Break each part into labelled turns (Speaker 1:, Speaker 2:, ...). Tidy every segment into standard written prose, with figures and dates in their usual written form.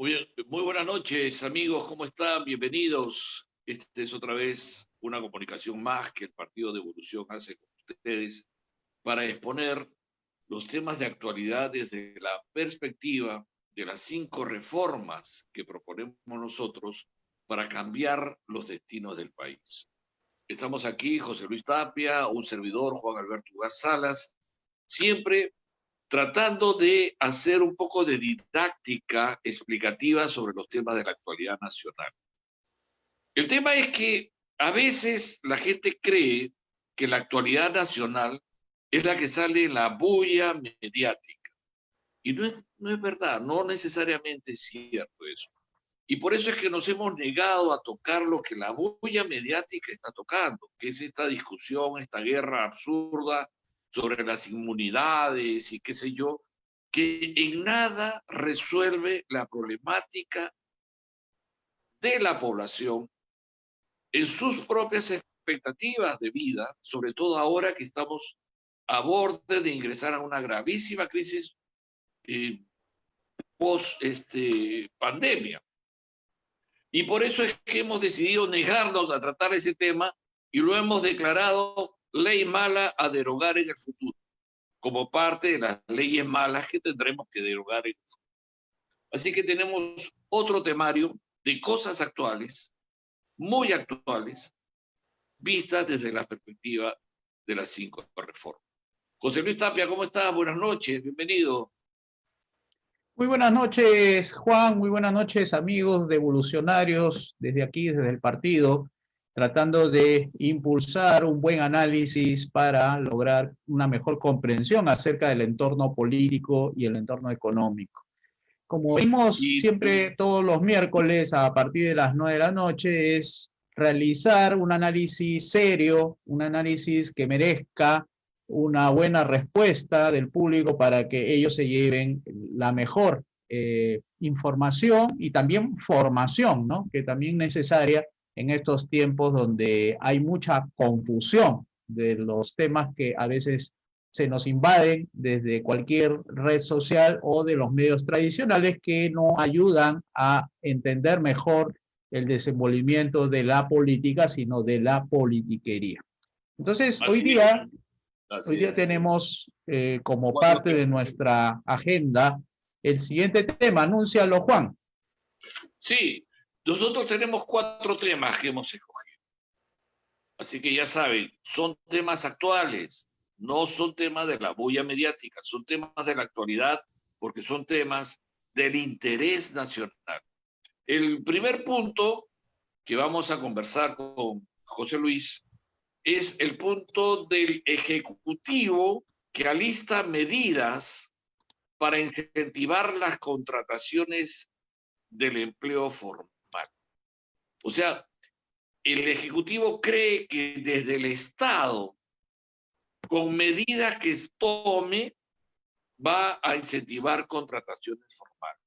Speaker 1: Muy buenas noches, amigos, ¿cómo están? Bienvenidos. Esta es otra vez una comunicación más que el Partido de Evolución hace con ustedes para exponer los temas de actualidad desde la perspectiva de las 5 reformas que proponemos nosotros para cambiar los destinos del país. Estamos aquí, José Luis Tapia, un servidor, Juan Alberto Ugaz Salas, siempre tratando de hacer un poco de didáctica explicativa sobre los temas de la actualidad nacional. El tema es que a veces la gente cree que la actualidad nacional es la que sale en la bulla mediática. Y no es verdad, no necesariamente es cierto eso. Y por eso es que nos hemos negado a tocar lo que la bulla mediática está tocando, que es esta discusión, esta guerra absurda sobre las inmunidades y qué sé yo, que en nada resuelve la problemática de la población en sus propias expectativas de vida, sobre todo ahora que estamos a borde de ingresar a una gravísima crisis post pandemia. Y por eso es que hemos decidido negarnos a tratar ese tema y lo hemos declarado ley mala a derogar en el futuro, como parte de las leyes malas que tendremos que derogar en el futuro. Así que tenemos otro temario de cosas actuales, muy actuales, vistas desde la perspectiva de las 5 reformas. José Luis Tapia, ¿cómo estás? Buenas noches, bienvenido.
Speaker 2: Muy buenas noches, Juan. Muy buenas noches, amigos de Evolucionarios, desde aquí, desde el partido, tratando de impulsar un buen análisis para lograr una mejor comprensión acerca del entorno político y el entorno económico. Como vimos siempre todos los miércoles a partir de las 9 de la noche, es realizar un análisis serio, un análisis que merezca una buena respuesta del público para que ellos se lleven la mejor información y también formación, ¿no? Que también es necesaria en estos tiempos donde hay mucha confusión de los temas que a veces se nos invaden desde cualquier red social o de los medios tradicionales que no ayudan a entender mejor el desenvolvimiento de la política, sino de la politiquería. Entonces, hoy día tenemos como parte de nuestra agenda el siguiente tema. Anúncialo, Juan.
Speaker 1: Sí, nosotros tenemos 4 temas que hemos escogido. Así que ya saben, son temas actuales, no son temas de la bulla mediática, son temas de la actualidad porque son temas del interés nacional. El primer punto que vamos a conversar con José Luis es el punto del Ejecutivo que alista medidas para incentivar las contrataciones del empleo formal. O sea, el Ejecutivo cree que desde el Estado, con medidas que tome, va a incentivar contrataciones formales,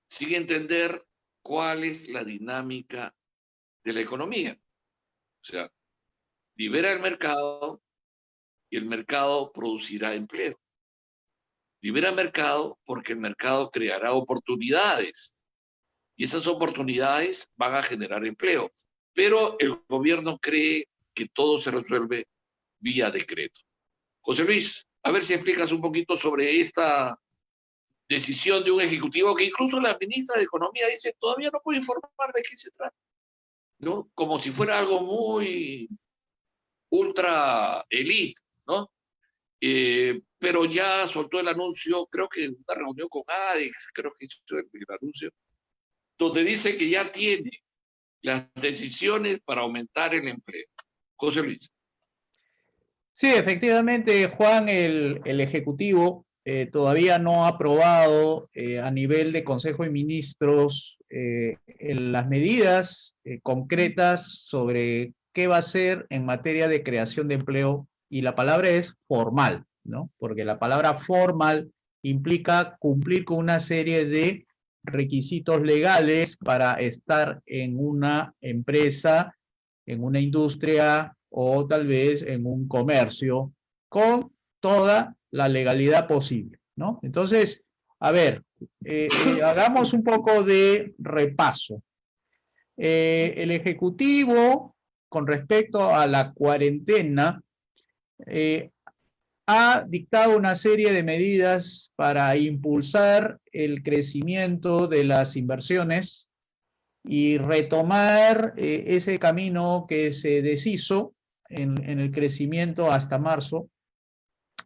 Speaker 1: sin entender cuál es la dinámica de la economía. O sea, libera el mercado y el mercado producirá empleo. Libera el mercado porque el mercado creará oportunidades y esas oportunidades van a generar empleo. Pero el gobierno cree que todo se resuelve vía decreto. José Luis, a ver si explicas un poquito sobre esta decisión de un ejecutivo que incluso la ministra de Economía dice todavía no puede informar de qué se trata, ¿no? Como si fuera algo muy ultra elite, ¿no? Pero ya soltó el anuncio, creo que en una reunión con ADEX, creo que hizo el anuncio, donde dice que ya tiene las decisiones para aumentar el empleo. José Luis.
Speaker 2: Sí, efectivamente, Juan, el Ejecutivo todavía no ha aprobado a nivel de Consejo de Ministros las medidas concretas sobre qué va a hacer en materia de creación de empleo, y la palabra es formal, ¿no? Porque la palabra formal implica cumplir con una serie de requisitos legales para estar en una empresa, en una industria o tal vez en un comercio con toda la legalidad posible, ¿no? Entonces, A ver, hagamos un poco de repaso. El Ejecutivo, con respecto a la cuarentena, ha dictado una serie de medidas para impulsar el crecimiento de las inversiones y retomar ese camino que se deshizo en el crecimiento hasta marzo,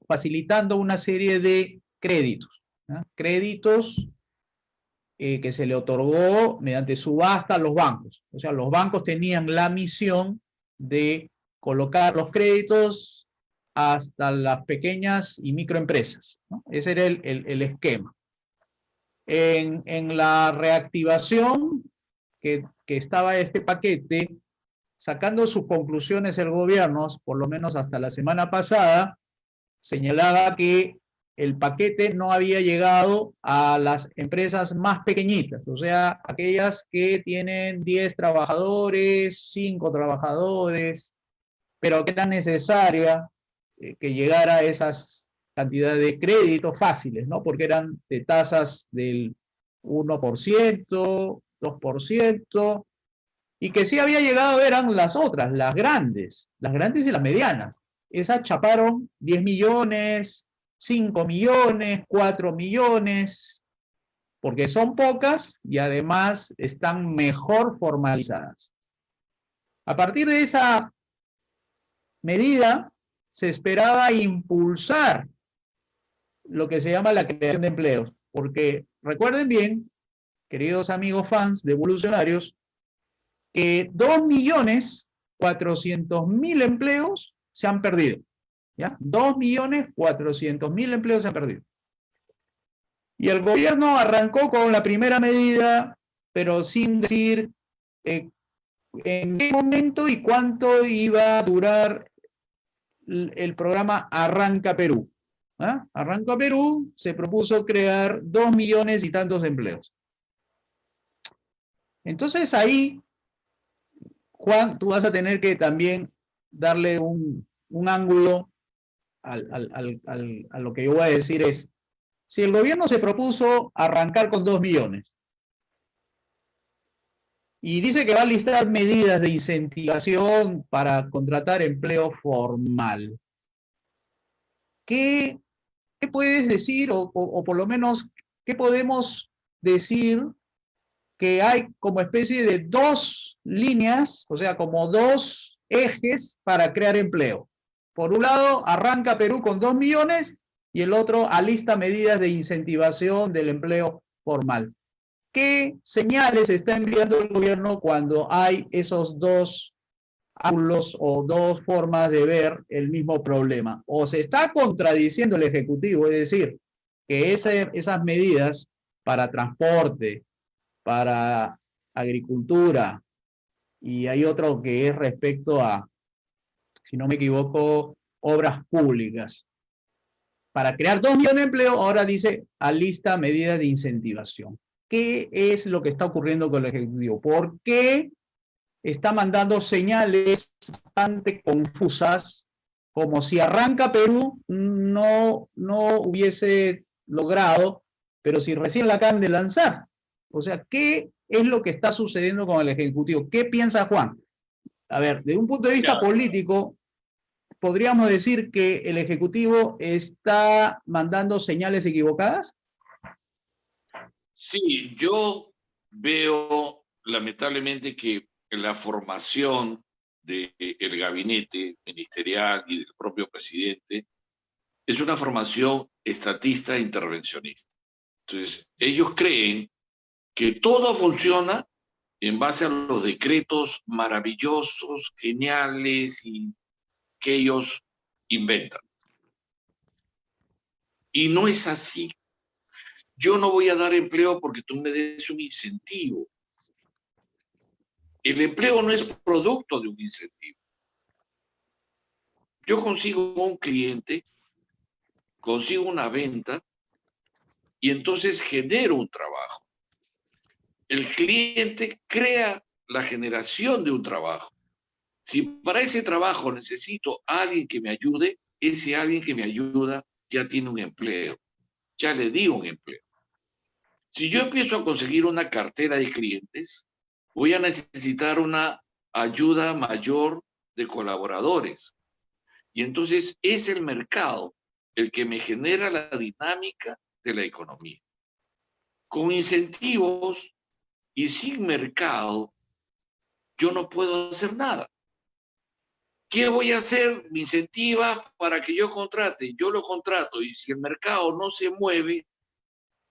Speaker 2: facilitando una serie de créditos, ¿no? Créditos que se le otorgó mediante subasta a los bancos. O sea, los bancos tenían la misión de colocar los créditos hasta las pequeñas y microempresas, ¿no? Ese era el esquema. En la reactivación que estaba este paquete, sacando sus conclusiones el gobierno, por lo menos hasta la semana pasada, señalaba que el paquete no había llegado a las empresas más pequeñitas, o sea, aquellas que tienen 10 trabajadores, 5 trabajadores, pero que era necesaria que llegara a esas cantidades de créditos fáciles, ¿no? Porque eran de tasas del 1%, 2%, y que sí había llegado eran las otras, las grandes y las medianas. Esas chaparon 10 millones, 5 millones, 4 millones, porque son pocas y además están mejor formalizadas. A partir de esa medida, se esperaba impulsar lo que se llama la creación de empleos, porque recuerden bien, queridos amigos fans de Evolucionarios, que 2.400.000 empleos se han perdido. ¿Ya? 2.400.000 empleos se han perdido. Y el gobierno arrancó con la primera medida, pero sin decir en qué momento y cuánto iba a durar el programa Arranca Perú. ¿Ah? Arranca Perú se propuso crear 2 millones y tantos de empleos. Entonces ahí, Juan, tú vas a tener que también darle un ángulo a lo que yo voy a decir es, si el gobierno se propuso arrancar con 2 millones y dice que va a listar medidas de incentivación para contratar empleo formal, ¿qué puedes decir o por lo menos qué podemos decir que hay como especie de dos líneas, o sea, como dos ejes para crear empleo? Por un lado, arranca Perú con 2 millones y el otro alista medidas de incentivación del empleo formal. ¿Qué señales está enviando el gobierno cuando hay esos dos ángulos o dos formas de ver el mismo problema? O se está contradiciendo el Ejecutivo, es decir, que esas medidas para transporte, para agricultura, y hay otro que es respecto a, si no me equivoco, obras públicas. Para crear 2 millones de empleo, ahora dice alista medidas de incentivación. ¿Qué es lo que está ocurriendo con el Ejecutivo? ¿Por qué está mandando señales bastante confusas, como si arranca Perú no hubiese logrado, pero si recién la acaban de lanzar? O sea, ¿qué es lo que está sucediendo con el Ejecutivo? ¿Qué piensa Juan? A ver, desde un punto de vista político, ¿podríamos decir que el Ejecutivo está mandando señales equivocadas?
Speaker 1: Sí, yo veo lamentablemente que la formación del gabinete ministerial y del propio presidente es una formación estatista e intervencionista. Entonces, ellos creen que todo funciona en base a los decretos maravillosos, geniales y que ellos inventan. Y no es así. Yo no voy a dar empleo porque tú me des un incentivo. El empleo no es producto de un incentivo. Yo consigo un cliente, consigo una venta y entonces genero un trabajo. El cliente crea la generación de un trabajo. Si para ese trabajo necesito a alguien que me ayude, ese alguien que me ayuda ya tiene un empleo, ya le di un empleo. Si yo empiezo a conseguir una cartera de clientes, voy a necesitar una ayuda mayor de colaboradores. Y entonces es el mercado el que me genera la dinámica de la economía. Con incentivos y sin mercado, yo no puedo hacer nada. ¿Qué voy a hacer? Me incentiva para que yo contrate. Yo lo contrato y si el mercado no se mueve,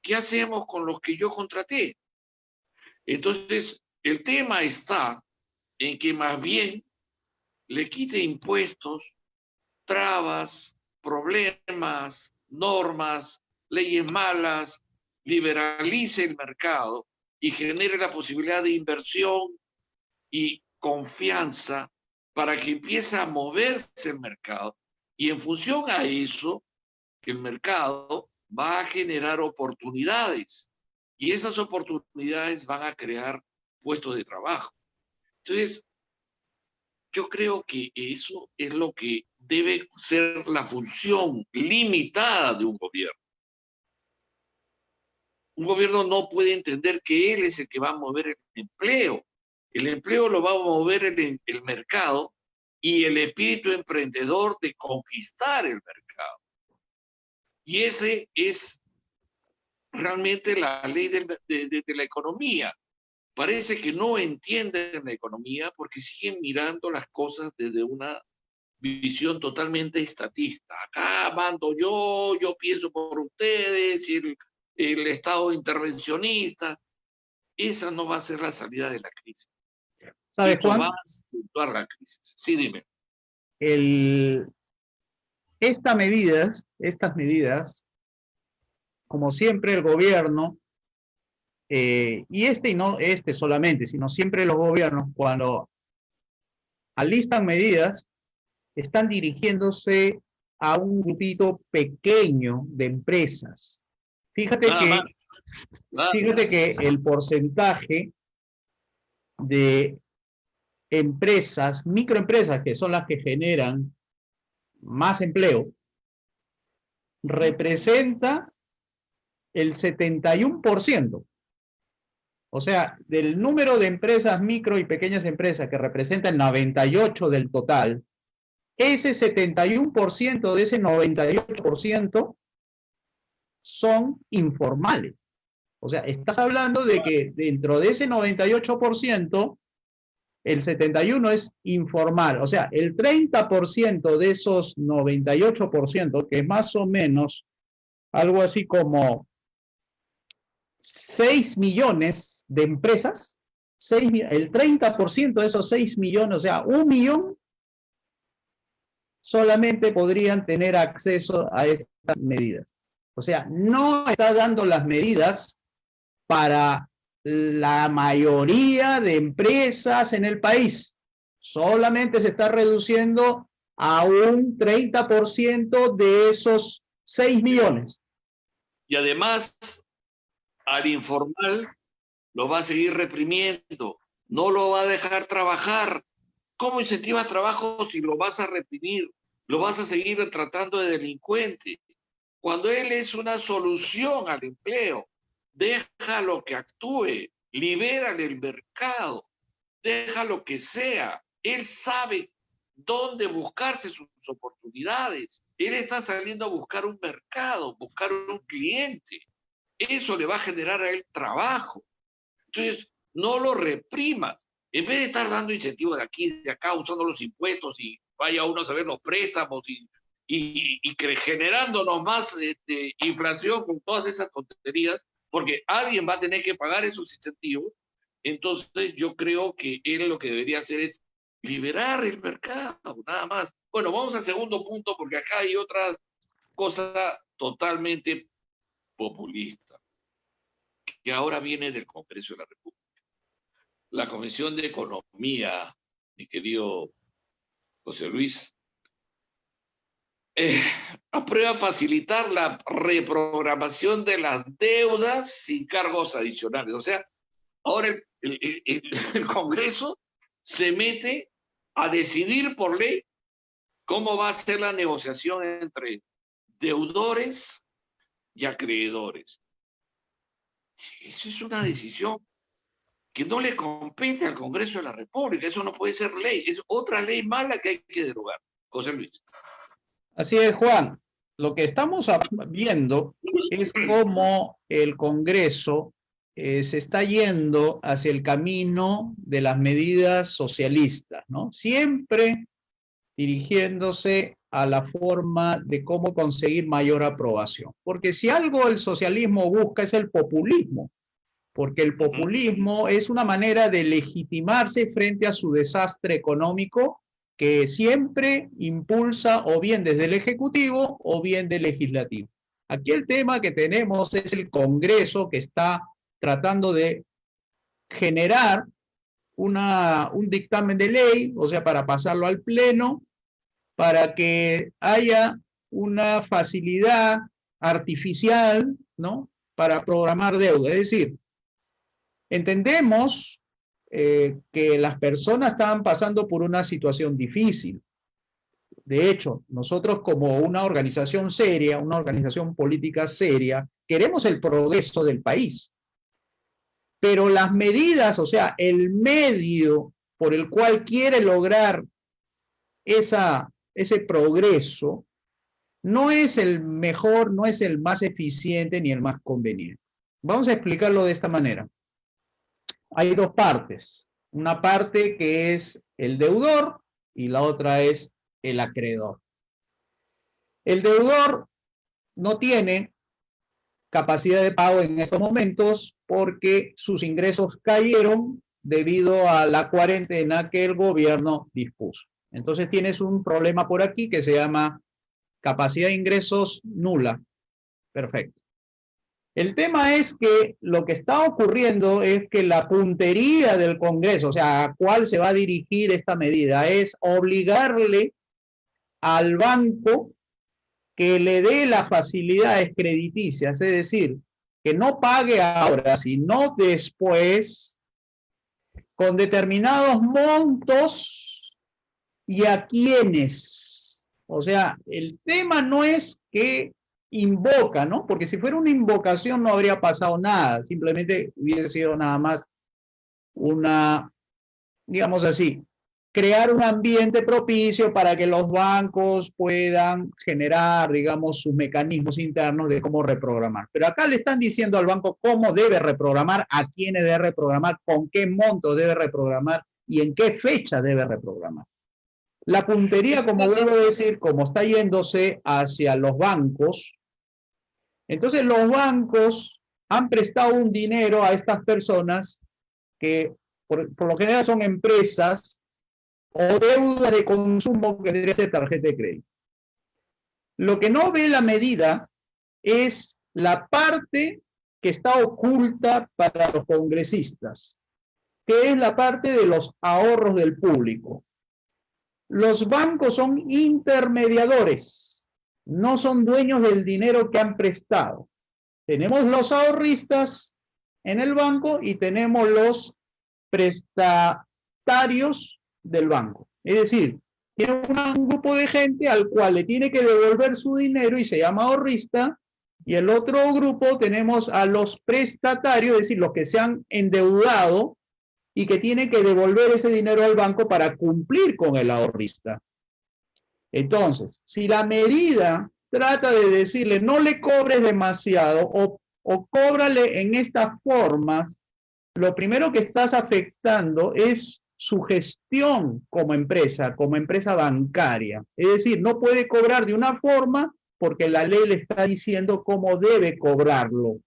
Speaker 1: ¿qué hacemos con los que yo contraté? Entonces, el tema está en que más bien le quite impuestos, trabas, problemas, normas, leyes malas, liberalice el mercado y genere la posibilidad de inversión y confianza para que empiece a moverse el mercado. Y en función a eso, el mercado va a generar oportunidades y esas oportunidades van a crear puestos de trabajo. Entonces, yo creo que eso es lo que debe ser la función limitada de un gobierno. Un gobierno no puede entender que él es el que va a mover el empleo. El empleo lo va a mover el mercado y el espíritu emprendedor de conquistar el mercado. Y ese es realmente la ley de la economía. Parece que no entienden la economía porque siguen mirando las cosas desde una visión totalmente estatista. Acá mando yo pienso por ustedes, y el Estado intervencionista. Esa no va a ser la salida de la crisis.
Speaker 2: ¿Sabes,
Speaker 1: Eso va
Speaker 2: Juan?
Speaker 1: a acentuar la crisis. Sí, dime.
Speaker 2: El, estas medidas, como siempre el gobierno, y no este solamente, sino siempre los gobiernos, cuando alistan medidas, están dirigiéndose a un grupito pequeño de empresas. Fíjate
Speaker 1: Nada más.
Speaker 2: que,
Speaker 1: Nada.
Speaker 2: fíjate que el porcentaje de empresas, microempresas, que son las que generan más empleo, representa el 71%. O sea, del número de empresas micro y pequeñas empresas que representa el 98% del total, ese 71% de ese 98% son informales. O sea, estás hablando de que dentro de ese 98%, el 71% es informal. O sea, el 30% de esos 98%, que es más o menos algo así como 6 millones de empresas, el 30% de esos 6 millones, o sea, 1 millón, solamente podrían tener acceso a estas medidas. O sea, no está dando las medidas para la mayoría de empresas en el país. Solamente se está reduciendo a un 30% de esos 6 millones.
Speaker 1: Y además, al informal lo va a seguir reprimiendo. No lo va a dejar trabajar. ¿Cómo incentivas trabajo si lo vas a reprimir? Lo vas a seguir tratando de delincuente. Cuando él es una solución al empleo, déjalo que actúe, libérale el mercado, déjalo que sea. Él sabe dónde buscarse sus oportunidades. Él está saliendo a buscar un mercado, buscar un cliente. Eso le va a generar a él trabajo. Entonces, no lo reprimas. En vez de estar dando incentivos de aquí, de acá, usando los impuestos y vaya uno a saber los préstamos y generándonos más inflación con todas esas tonterías, porque alguien va a tener que pagar esos incentivos. Entonces, yo creo que él lo que debería hacer es liberar el mercado, nada más. Bueno, vamos al segundo punto, porque acá hay otra cosa totalmente populista, que ahora viene del Congreso de la República. La Comisión de Economía, mi querido José Luis, aprueba facilitar la reprogramación de las deudas sin cargos adicionales. O sea, ahora el Congreso se mete a decidir por ley cómo va a ser la negociación entre deudores y acreedores. Eso es una decisión que no le compete al Congreso de la República. Eso no puede ser ley. Es otra ley mala que hay que derogar. José Luis.
Speaker 2: Así es, Juan. Lo que estamos viendo es cómo el Congreso se está yendo hacia el camino de las medidas socialistas, ¿no? Siempre dirigiéndose a la forma de cómo conseguir mayor aprobación. Porque si algo el socialismo busca es el populismo, porque el populismo es una manera de legitimarse frente a su desastre económico que siempre impulsa o bien desde el Ejecutivo o bien del Legislativo. Aquí el tema que tenemos es el Congreso que está tratando de generar un dictamen de ley, o sea, para pasarlo al Pleno, para que haya una facilidad artificial, ¿no? Para programar deuda. Es decir, entendemos que las personas estaban pasando por una situación difícil. De hecho, nosotros como una organización seria, una organización política seria, queremos el progreso del país. Pero las medidas, o sea, el medio por el cual quiere lograr ese progreso, no es el mejor, no es el más eficiente ni el más conveniente. Vamos a explicarlo de esta manera. Hay dos partes. Una parte que es el deudor y la otra es el acreedor. El deudor no tiene capacidad de pago en estos momentos porque sus ingresos cayeron debido a la cuarentena que el gobierno dispuso. Entonces tienes un problema por aquí que se llama capacidad de ingresos nula. Perfecto. El tema es que lo que está ocurriendo es que la puntería del Congreso, o sea, a cuál se va a dirigir esta medida, es obligarle al banco que le dé las facilidades crediticias, es decir, que no pague ahora, sino después, con determinados montos y a quiénes. O sea, el tema no es que invoca, ¿no? Porque si fuera una invocación no habría pasado nada, simplemente hubiese sido nada más una, digamos así, crear un ambiente propicio para que los bancos puedan generar, digamos, sus mecanismos internos de cómo reprogramar. Pero acá le están diciendo al banco cómo debe reprogramar, a quiénes debe reprogramar, con qué monto debe reprogramar y en qué fecha debe reprogramar. La puntería, como vuelvo a decir, como está yéndose hacia los bancos, entonces los bancos han prestado un dinero a estas personas que por lo general son empresas o deuda de consumo que debería ser tarjeta de crédito. Lo que no ve la medida es la parte que está oculta para los congresistas, que es la parte de los ahorros del público. Los bancos son intermediadores, no son dueños del dinero que han prestado. Tenemos los ahorristas en el banco y tenemos los prestatarios del banco. Es decir, tiene un grupo de gente al cual le tiene que devolver su dinero y se llama ahorrista, y el otro grupo tenemos a los prestatarios, es decir, los que se han endeudado y que tienen que devolver ese dinero al banco para cumplir con el ahorrista. Entonces, si la medida trata de decirle no le cobres demasiado o cóbrale en estas formas, lo primero que estás afectando es su gestión como empresa bancaria. Es decir, no puede cobrar de una forma porque la ley le está diciendo cómo debe cobrarlo.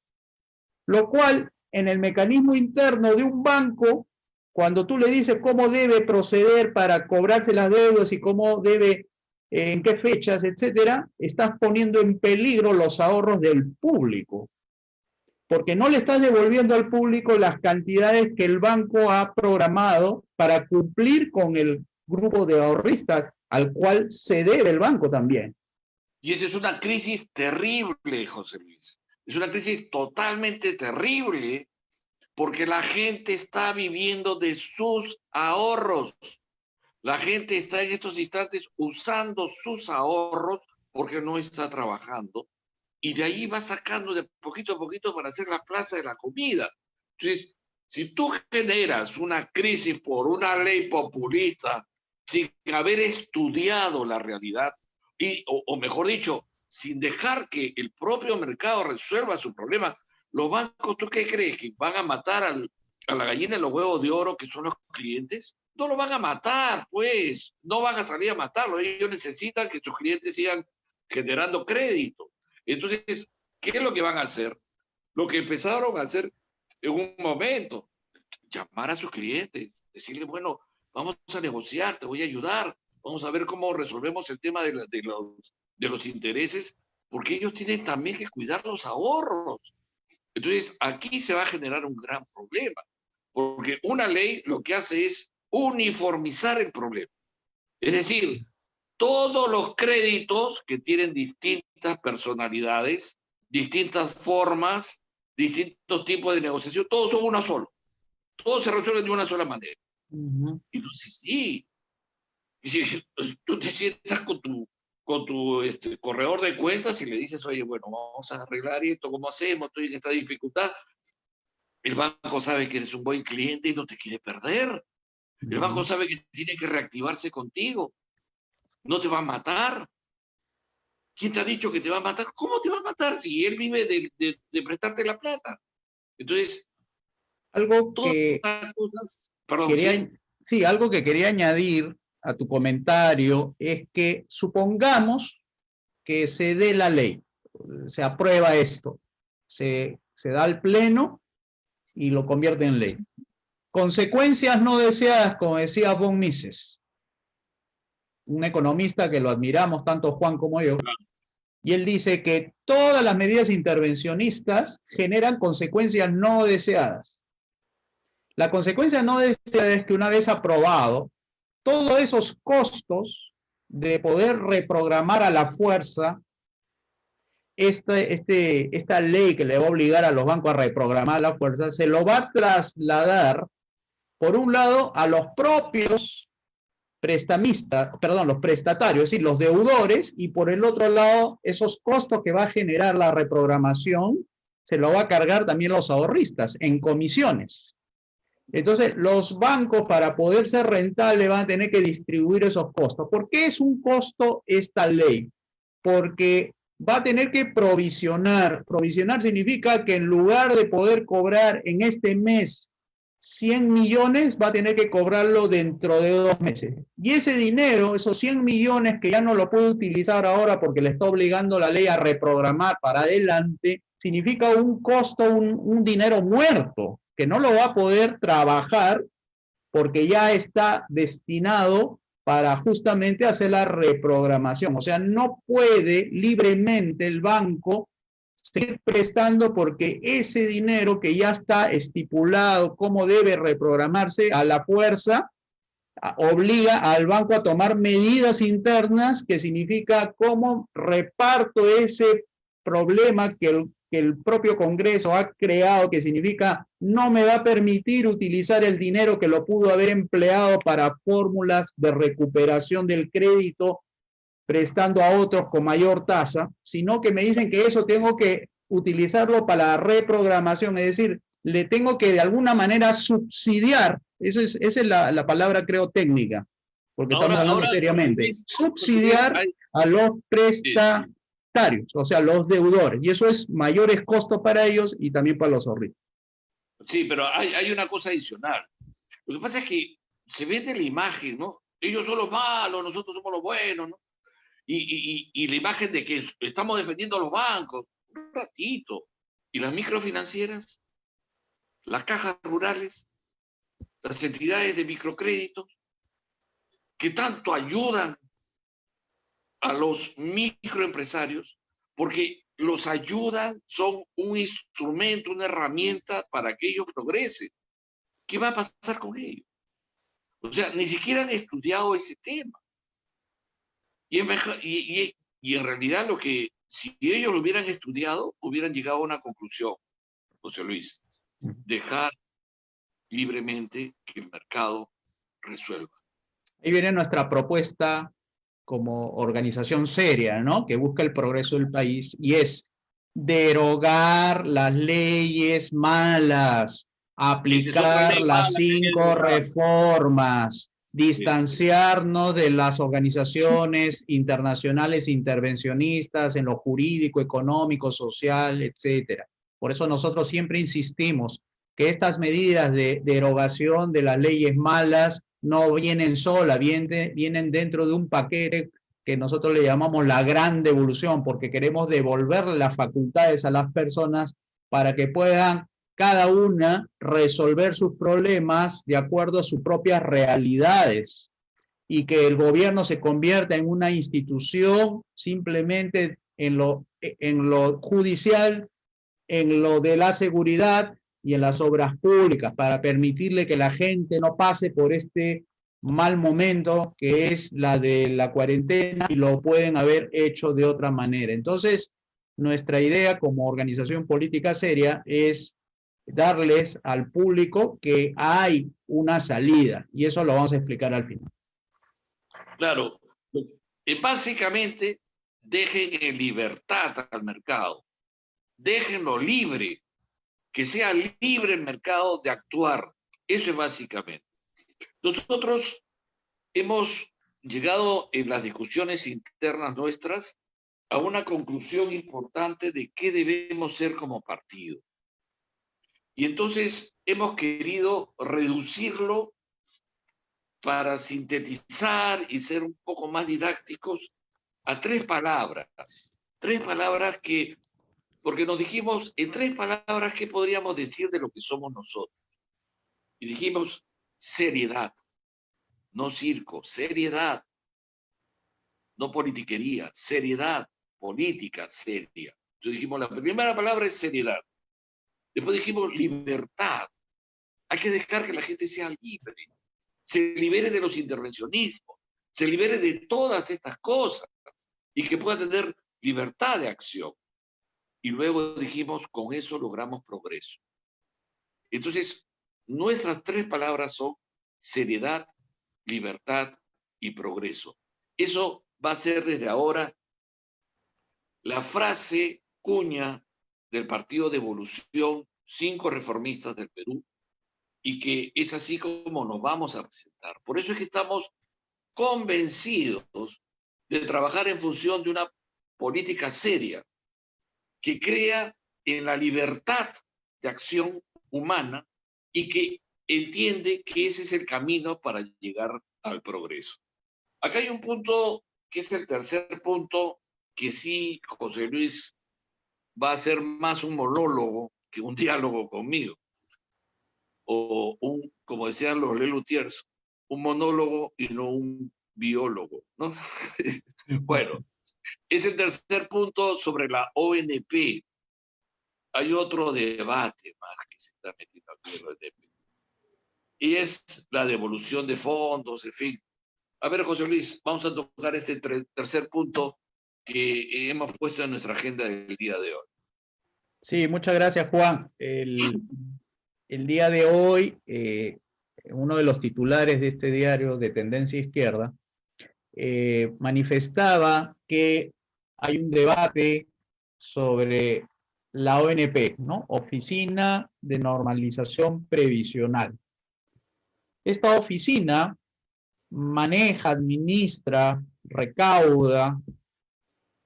Speaker 2: Lo cual, en el mecanismo interno de un banco, cuando tú le dices cómo debe proceder para cobrarse las deudas y cómo debe, en qué fechas, etcétera, estás poniendo en peligro los ahorros del público. Porque no le estás devolviendo al público las cantidades que el banco ha programado para cumplir con el grupo de ahorristas al cual se debe el banco también.
Speaker 1: Y esa es una crisis terrible, José Luis. Es una crisis totalmente terrible porque la gente está viviendo de sus ahorros. La gente está en estos instantes usando sus ahorros porque no está trabajando y de ahí va sacando de poquito a poquito para hacer la plaza de la comida. Entonces, si tú generas una crisis por una ley populista sin haber estudiado la realidad, o mejor dicho, sin dejar que el propio mercado resuelva su problema, los bancos, ¿tú qué crees? ¿Que van a matar a la gallina de los huevos de oro, que son los clientes? No lo van a matar, pues. No van a salir a matarlo. Ellos necesitan que sus clientes sigan generando crédito. Entonces, ¿qué es lo que van a hacer? Lo que empezaron a hacer en un momento, llamar a sus clientes, decirle, bueno, vamos a negociar, te voy a ayudar, vamos a ver cómo resolvemos el tema de los intereses, porque ellos tienen también que cuidar los ahorros. Entonces, aquí se va a generar un gran problema, porque una ley lo que hace es uniformizar el problema. Es decir, todos los créditos que tienen distintas personalidades, distintas formas, distintos tipos de negociación, todos son una sola. Todos se resuelven de una sola manera. Entonces, sí, si tú te sientas con tu corredor de cuentas y le dices, oye, bueno, vamos a arreglar esto, ¿cómo hacemos? Estoy en esta dificultad. El banco sabe que eres un buen cliente y no te quiere perder. El banco sabe que tiene que reactivarse contigo. No te va a matar. ¿Quién te ha dicho que te va a matar? ¿Cómo te va a matar si él vive de prestarte la plata? Entonces,
Speaker 2: Algo
Speaker 1: todas
Speaker 2: que
Speaker 1: las cosas... Perdón,
Speaker 2: quería,
Speaker 1: ¿sí?
Speaker 2: sí, algo que quería añadir a tu comentario es que supongamos que se dé la ley, se aprueba esto, se da al pleno y lo convierte en ley. Consecuencias no deseadas, como decía von Mises, un economista que lo admiramos tanto Juan como yo, y él dice que todas las medidas intervencionistas generan consecuencias no deseadas. La consecuencia no deseada es que una vez aprobado, todos esos costos de poder reprogramar a la fuerza esta ley que le va a obligar a los bancos a reprogramar a la fuerza, se lo va a trasladar, por un lado, a los propios prestamistas, perdón, los prestatarios, es decir, los deudores, y por el otro lado, esos costos que va a generar la reprogramación, se lo va a cargar también los ahorristas en comisiones. Entonces, los bancos, para poder ser rentables, van a tener que distribuir esos costos. ¿Por qué es un costo esta ley? Porque va a tener que provisionar. Provisionar significa que en lugar de poder cobrar en este mes 100 millones, va a tener que cobrarlo dentro de 2 meses. Y ese dinero, esos 100 millones que ya no lo puede utilizar ahora porque le está obligando la ley a reprogramar para adelante, significa un costo, un dinero muerto, que no lo va a poder trabajar porque ya está destinado para justamente hacer la reprogramación. O sea, no puede libremente el banco seguir prestando porque ese dinero que ya está estipulado cómo debe reprogramarse a la fuerza, obliga al banco a tomar medidas internas que significa cómo reparto ese problema que el propio Congreso ha creado, que significa no me va a permitir utilizar el dinero que lo pudo haber empleado para fórmulas de recuperación del crédito prestando a otros con mayor tasa, sino que me dicen que eso tengo que utilizarlo para la reprogramación, es decir, le tengo que de alguna manera subsidiar, esa es la palabra creo técnica, porque estamos hablando seriamente, subsidiar a los prestatarios, o sea, los deudores, y eso es mayores costos para ellos y también para los ahorristas.
Speaker 1: Sí, pero hay una cosa adicional. Lo que pasa es que se vende la imagen, ¿no? Ellos son los malos, nosotros somos los buenos, ¿no? Y la imagen de que estamos defendiendo a los bancos, un ratito. ¿Y las microfinancieras? ¿Las cajas rurales? ¿Las entidades de microcrédito? Que tanto ayudan a los microempresarios, porque los ayudan, son un instrumento, una herramienta para que ellos progresen. ¿Qué va a pasar con ellos? O sea, ni siquiera han estudiado ese tema. Y en realidad lo que, si ellos lo hubieran estudiado, hubieran llegado a una conclusión, José Luis, dejar libremente que el mercado resuelva.
Speaker 2: Ahí viene nuestra propuesta como organización seria, ¿no? Que busca el progreso del país y es derogar las leyes malas,
Speaker 1: Esta es otra
Speaker 2: aplicar
Speaker 1: ley
Speaker 2: las
Speaker 1: mala que hay que
Speaker 2: 5
Speaker 1: derogar.
Speaker 2: reformas,
Speaker 1: Bien.
Speaker 2: distanciarnos de las organizaciones internacionales intervencionistas en lo jurídico, económico, social, etcétera. Por eso nosotros siempre insistimos que estas medidas de derogación de las leyes malas no vienen solas, vienen dentro de un paquete que nosotros le llamamos la gran devolución, porque queremos devolverle las facultades a las personas para que puedan cada una resolver sus problemas de acuerdo a sus propias realidades y que el gobierno se convierta en una institución simplemente en lo judicial, en lo de la seguridad y en las obras públicas para permitirle que la gente no pase por este mal momento que es la de la cuarentena y lo pueden haber hecho de otra manera. Entonces, nuestra idea como organización política seria es darles al público que hay una salida y eso lo vamos a explicar al final.
Speaker 1: Claro, básicamente dejen en libertad al mercado, déjenlo libre, que sea libre el mercado de actuar. Eso es básicamente. Nosotros hemos llegado en las discusiones internas nuestras a una conclusión importante de qué debemos ser como partido. Y entonces hemos querido reducirlo para sintetizar y ser un poco más didácticos a tres palabras que, porque nos dijimos en tres palabras qué podríamos decir de lo que somos nosotros. Y dijimos seriedad, no circo, seriedad, no politiquería, seriedad, política seria. Entonces dijimos, la primera palabra es seriedad. Después dijimos libertad. Hay que dejar que la gente sea libre, se libere de los intervencionismos, se libere de todas estas cosas y que pueda tener libertad de acción. Y luego dijimos, con eso logramos progreso. Entonces, nuestras tres palabras son seriedad, libertad y progreso. Eso va a ser desde ahora la frase cuña del Partido de Evolución, 5 reformistas del Perú, y que es así como nos vamos a presentar. Por eso es que estamos convencidos de trabajar en función de una política seria que crea en la libertad de acción humana y que entiende que ese es el camino para llegar al progreso. Acá hay un punto que es el tercer punto, que sí, José Luis, va a ser más un monólogo que un diálogo conmigo. O un, como decían los Lelutiers, un monólogo y no un biólogo, ¿no? Bueno, es el tercer punto sobre la ONP. Hay otro debate más que se está metiendo aquí en la ONP. Y es la devolución de fondos, en fin. A ver, José Luis, vamos a tocar este tercer punto que hemos puesto en nuestra agenda del día de hoy.
Speaker 2: Sí, muchas gracias, Juan. El día de hoy, uno de los titulares de este diario de tendencia izquierda manifestaba que hay un debate sobre la ONP, ¿no? Oficina de Normalización Previsional. Esta oficina maneja, administra, recauda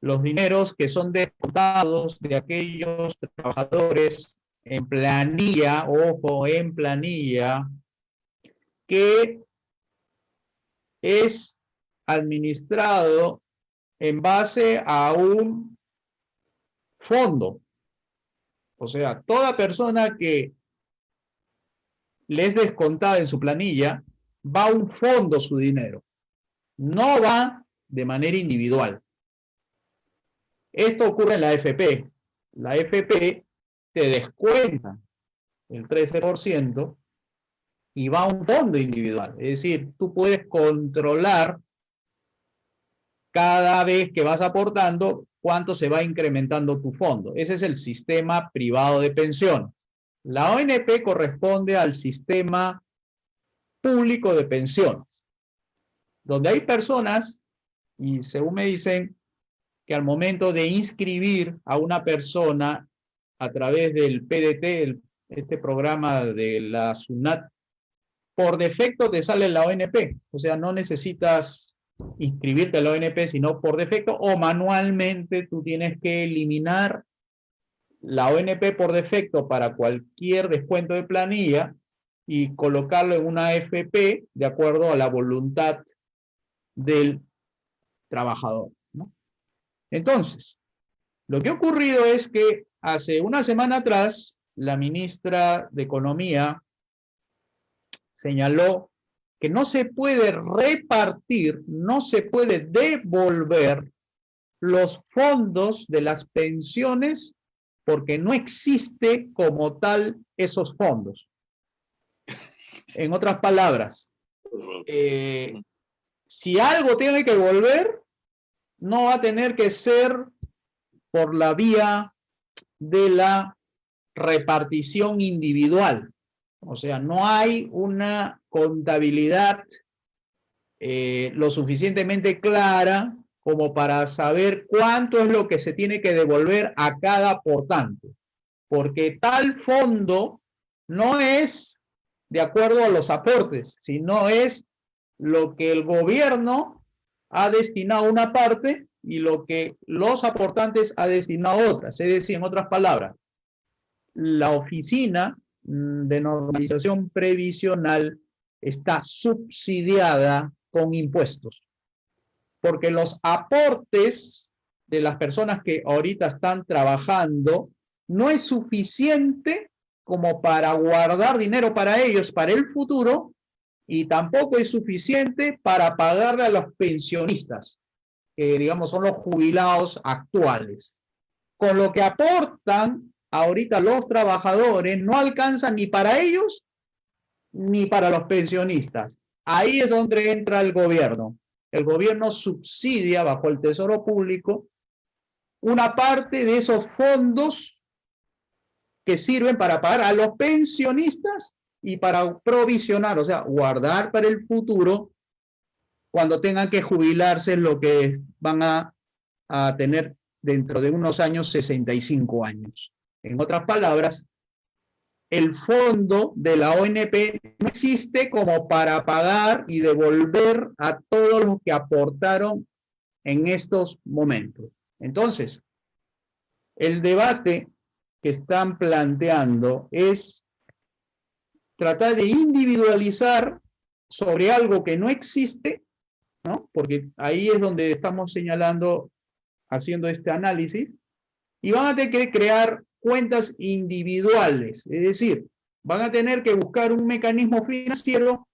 Speaker 2: los dineros que son descontados de aquellos trabajadores en planilla, ojo, en planilla, que es administrado en base a un fondo. O sea, toda persona que le es descontada en su planilla, va a un fondo su dinero. No va de manera individual. Esto ocurre en la AFP. La AFP te descuenta el 13% y va a un fondo individual. Es decir, tú puedes controlar cada vez que vas aportando cuánto se va incrementando tu fondo. Ese es el sistema privado de pensión. La ONP corresponde al sistema público de pensiones, donde hay personas, y según me dicen, que al momento de inscribir a una persona a través del PDT, este programa de la SUNAT, por defecto te sale la ONP, o sea, no necesitas inscribirte a la ONP, sino por defecto, o manualmente tú tienes que eliminar la ONP por defecto para cualquier descuento de planilla y colocarlo en una AFP de acuerdo a la voluntad del trabajador, ¿no? Entonces, lo que ha ocurrido es que hace una semana atrás, la ministra de Economía señaló que no se puede repartir, no se puede devolver los fondos de las pensiones porque no existe como tal esos fondos. En otras palabras, si algo tiene que volver, no va a tener que ser por la vía de la repartición individual. O sea, no hay una contabilidad lo suficientemente clara como para saber cuánto es lo que se tiene que devolver a cada aportante. Porque tal fondo no es de acuerdo a los aportes, sino es lo que el gobierno ha destinado a una parte y lo que los aportantes ha destinado a otras. Es decir, en otras palabras, la oficina de normalización previsional está subsidiada con impuestos, porque los aportes de las personas que ahorita están trabajando no es suficiente como para guardar dinero para ellos, para el futuro, y tampoco es suficiente para pagarle a los pensionistas, que digamos son los jubilados actuales. Con lo que aportan ahorita los trabajadores no alcanza ni para ellos ni para los pensionistas. Ahí es donde entra el gobierno. El gobierno subsidia bajo el Tesoro Público una parte de esos fondos que sirven para pagar a los pensionistas y para provisionar, o sea, guardar para el futuro cuando tengan que jubilarse lo que van a tener dentro de unos años 65 años. En otras palabras, el fondo de la ONP no existe como para pagar y devolver a todos los que aportaron en estos momentos. Entonces, el debate que están planteando es tratar de individualizar sobre algo que no existe, ¿no? Porque ahí es donde estamos señalando, haciendo este análisis, y van a tener que crear cuentas individuales, es decir, van a tener que buscar un mecanismo financiero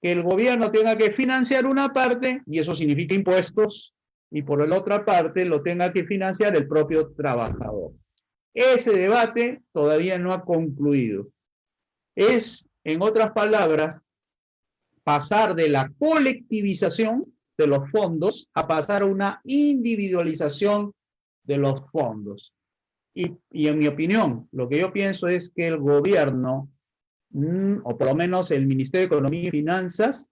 Speaker 2: que el gobierno tenga que financiar una parte, y eso significa impuestos, y por la otra parte lo tenga que financiar el propio trabajador. Ese debate todavía no ha concluido. Es, en otras palabras, pasar de la colectivización de los fondos a pasar a una individualización de los fondos. Y en mi opinión, lo que yo pienso es que el gobierno, o por lo menos el Ministerio de Economía y Finanzas,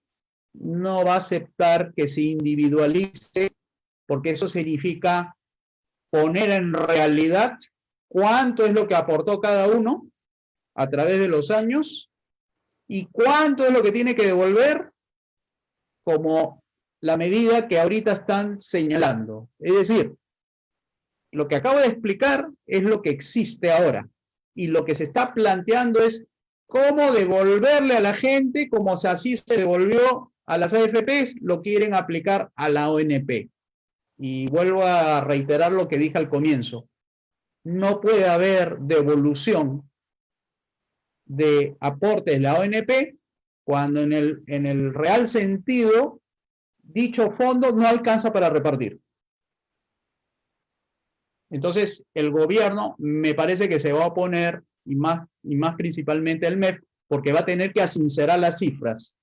Speaker 2: no va a aceptar que se individualice, porque eso significa poner en realidad cuánto es lo que aportó cada uno a través de los años y cuánto es lo que tiene que devolver como la medida que ahorita están señalando. Es decir, lo que acabo de explicar es lo que existe ahora. Y lo que se está planteando es cómo devolverle a la gente, como si así se devolvió a las AFPs, lo quieren aplicar a la ONP. Y vuelvo a reiterar lo que dije al comienzo. No puede haber devolución de aportes de la ONP cuando en el real sentido dicho fondo no alcanza para repartir. Entonces, el gobierno me parece que se va a oponer, y más principalmente el MEF, porque va a tener que asincerar las cifras.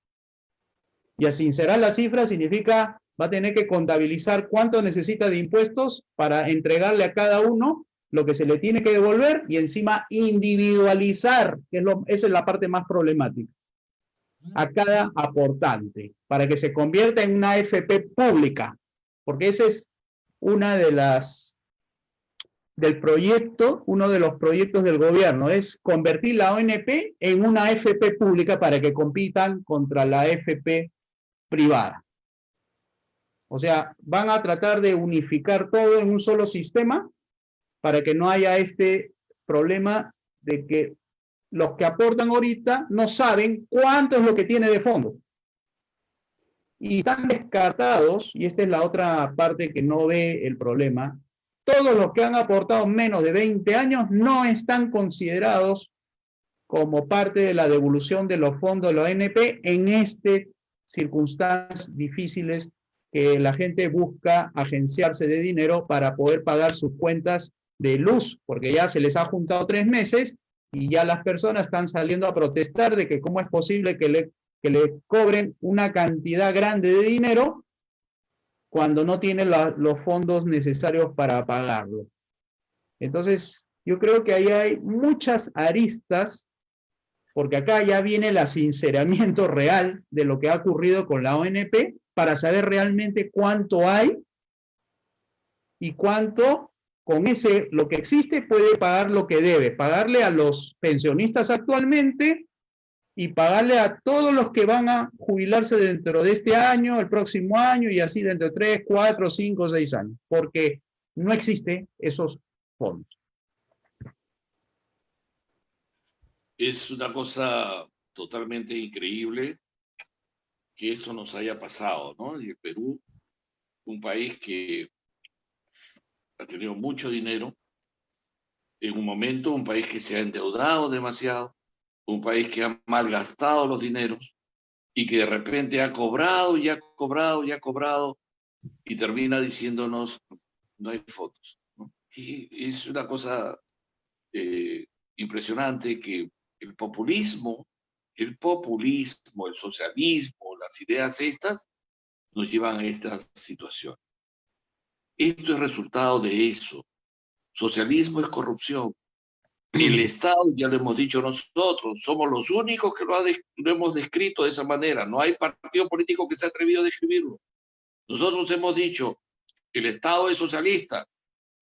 Speaker 2: Y asincerar las cifras significa, va a tener que contabilizar cuánto necesita de impuestos para entregarle a cada uno lo que se le tiene que devolver y encima individualizar, que esa es la parte más problemática, a cada aportante, para que se convierta en una AFP pública, porque ese es una de las uno de los proyectos del gobierno es convertir la ONP en una AFP pública para que compitan contra la AFP privada. O sea, van a tratar de unificar todo en un solo sistema para que no haya este problema de que los que aportan ahorita no saben cuánto es lo que tiene de fondo. Y están descartados, y esta es la otra parte que no ve el problema, todos los que han aportado menos de 20 años no están considerados como parte de la devolución de los fondos de la ONP en estas circunstancias difíciles que la gente busca agenciarse de dinero para poder pagar sus cuentas de luz, porque ya se les ha juntado 3 meses y ya las personas están saliendo a protestar de que cómo es posible que le cobren una cantidad grande de dinero cuando no tienen los fondos necesarios para pagarlo. Entonces, yo creo que ahí hay muchas aristas, porque acá ya viene el sinceramiento real de lo que ha ocurrido con la ONP para saber realmente cuánto hay y cuánto con lo que existe puede pagar lo que debe, pagarle a los pensionistas actualmente y pagarle a todos los que van a jubilarse dentro de este año, el próximo año y así dentro de 3, 4, 5, 6 años, porque no existen esos fondos.
Speaker 1: Es una cosa totalmente increíble que esto nos haya pasado, ¿no? Y el Perú, un país que ha tenido mucho dinero, en un momento, un país que se ha endeudado demasiado, un país que ha malgastado los dineros y que de repente ha cobrado y ha cobrado y ha cobrado y termina diciéndonos no hay fondos, ¿no? Y es una cosa impresionante que el populismo, el socialismo, las ideas estas nos llevan a esta situación. Esto es resultado de eso. Socialismo es corrupción. El Estado, ya lo hemos dicho nosotros, somos los únicos que lo hemos descrito de esa manera. No hay partido político que se ha atrevido a describirlo. Nosotros hemos dicho, el Estado es socialista.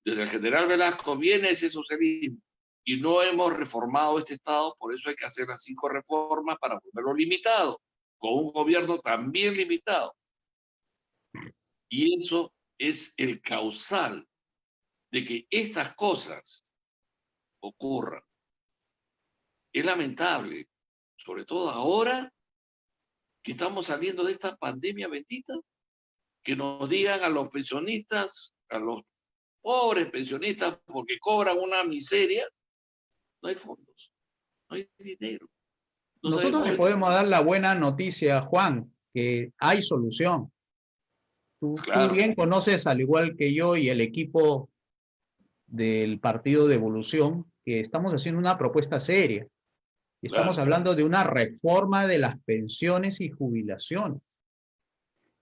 Speaker 1: Desde el general Velasco viene ese socialismo. Y no hemos reformado este Estado, por eso hay que hacer las 5 reformas para volverlo limitado, con un gobierno también limitado. Y eso es el causal de que estas cosas ocurran. Es lamentable, sobre todo ahora que estamos saliendo de esta pandemia bendita, que nos digan a los pensionistas, a los pobres pensionistas, porque cobran una miseria, no hay fondos, no hay dinero.
Speaker 2: Nosotros le podemos dar la buena noticia, Juan, que hay solución. Tú bien conoces, al igual que yo y el equipo del Partido de Evolución, que estamos haciendo una propuesta seria. Estamos hablando de una reforma de las pensiones y jubilaciones.